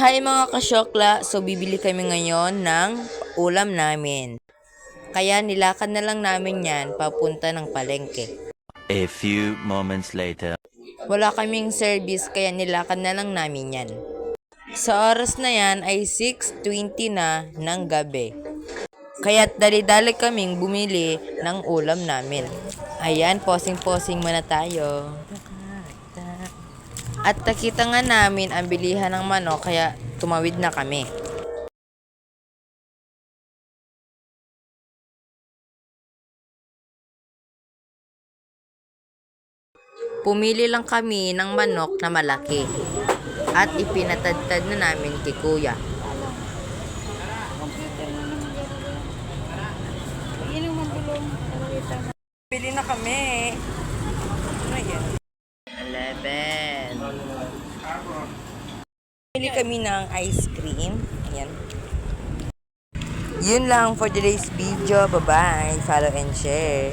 Hi mga kasyokla! So bibili kami ngayon ng ulam namin. Kaya nilakad na lang namin yan papunta ng palengke. A few moments later. Wala kaming service kaya nilakad na lang namin yan. Sa oras na yan ay 6:20 na ng gabi. Kaya dali-dali kaming bumili ng ulam namin. Ayan, posing-posing muna tayo. At nakita nga namin ang bilihan ng manok kaya tumawid na kami. Pumili lang kami ng manok na malaki at ipinatadtad na namin kay kuya. Pili na kami. Ano yan? 11. Pili kami ng ice cream. Ayan. Yun lang for today's video. Bye-bye. Follow and share.